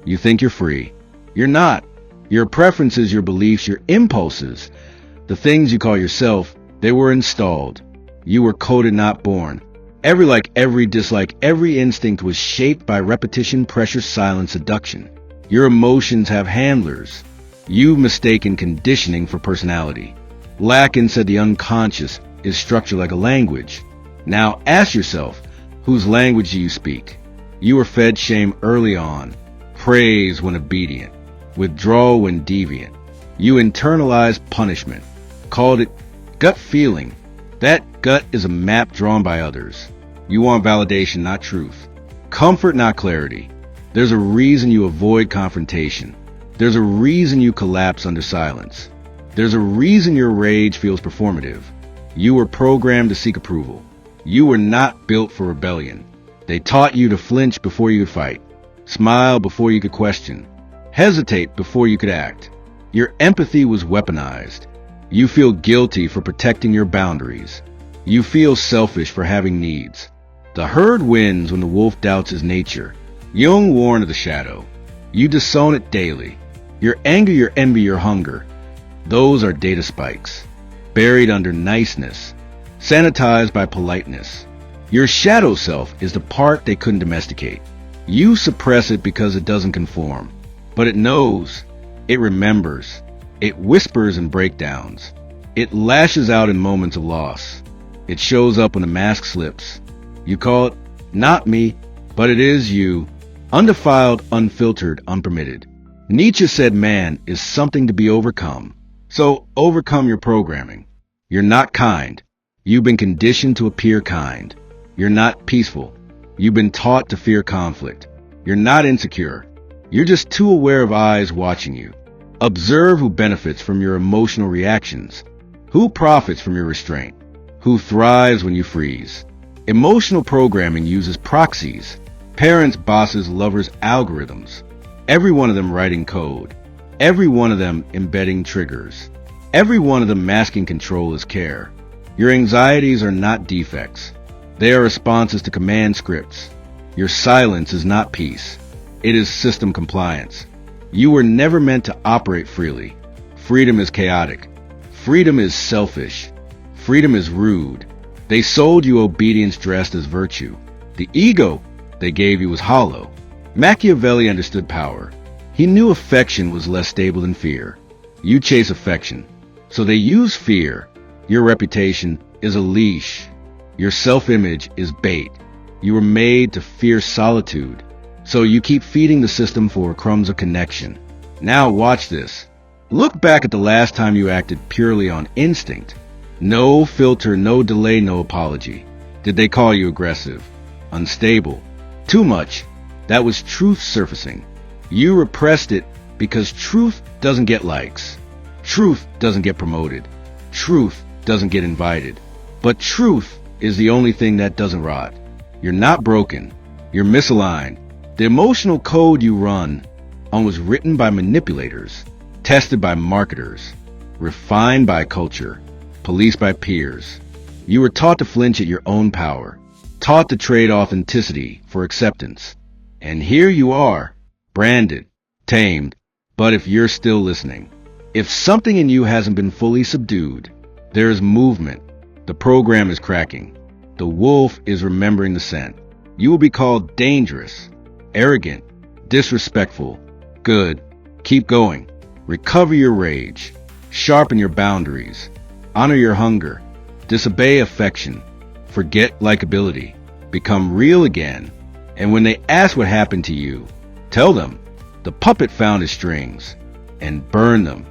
You think you're free. You're not. Your preferences, your beliefs, your impulses, the things you call yourself, they were installed. You were coded, not born. Every like, every dislike, every instinct was shaped by repetition, pressure, silence, seduction. Your emotions have handlers. You've mistaken conditioning for personality. Lacan said the unconscious is structured like a language. Now ask yourself, whose language do you speak? You were fed shame early on, praise when obedient, withdrawal when deviant. You internalized punishment, called it gut feeling. That gut is a map drawn by others. You want validation, not truth. Comfort, not clarity. There's a reason you avoid confrontation. There's a reason you collapse under silence. There's a reason your rage feels performative. You were programmed to seek approval. You were not built for rebellion. They taught you to flinch before you could fight, smile before you could question, hesitate before you could act. Your empathy was weaponized. You feel guilty for protecting your boundaries. You feel selfish for having needs. The herd wins when the wolf doubts his nature. Jung warned of the shadow. You disown it daily. Your anger, your envy, your hunger, those are data spikes, buried under niceness, sanitized by politeness. Your shadow self is the part they couldn't domesticate. You suppress it because it doesn't conform, but it knows, it remembers, it whispers in breakdowns, it lashes out in moments of loss. It shows up when the mask slips. You call it, not me, but it is you, undefiled, unfiltered, unpermitted. Nietzsche said man is something to be overcome. So overcome your programming. You're not kind. You've been conditioned to appear kind. You're not peaceful. You've been taught to fear conflict. You're not insecure. You're just too aware of eyes watching you. Observe who benefits from your emotional reactions. Who profits from your restraint? Who thrives when you freeze? Emotional programming uses proxies. Parents, bosses, lovers, algorithms. Every one of them writing code. Every one of them embedding triggers. Every one of them masking control as care. Your anxieties are not defects. They are responses to command scripts. Your silence is not peace. It is system compliance. You were never meant to operate freely. Freedom is chaotic. Freedom is selfish. Freedom is rude. They sold you obedience dressed as virtue. The ego they gave you was hollow. Machiavelli understood power. He knew affection was less stable than fear. You chase affection, so they use fear. Your reputation is a leash. Your self-image is bait. You were made to fear solitude, so you keep feeding the system for crumbs of connection. Now watch this. Look back at the last time you acted purely on instinct. No filter, no delay, no apology. Did they call you aggressive? Unstable? Too much? That was truth surfacing. You repressed it because truth doesn't get likes. Truth doesn't get promoted. Truth doesn't get invited. But truth is the only thing that doesn't rot. You're not broken. You're misaligned. The emotional code you run on was written by manipulators, tested by marketers, refined by culture, policed by peers. You were taught to flinch at your own power, taught to trade authenticity for acceptance. And here you are, branded, tamed. But if you're still listening, if something in you hasn't been fully subdued, there is movement. The program is cracking. The wolf is remembering the scent. You will be called dangerous, arrogant, disrespectful. Good. Keep going. Recover your rage. Sharpen your boundaries. Honor your hunger. Disobey affection. Forget likability. Become real again. And when they ask what happened to you, tell them the puppet found his strings and burn them.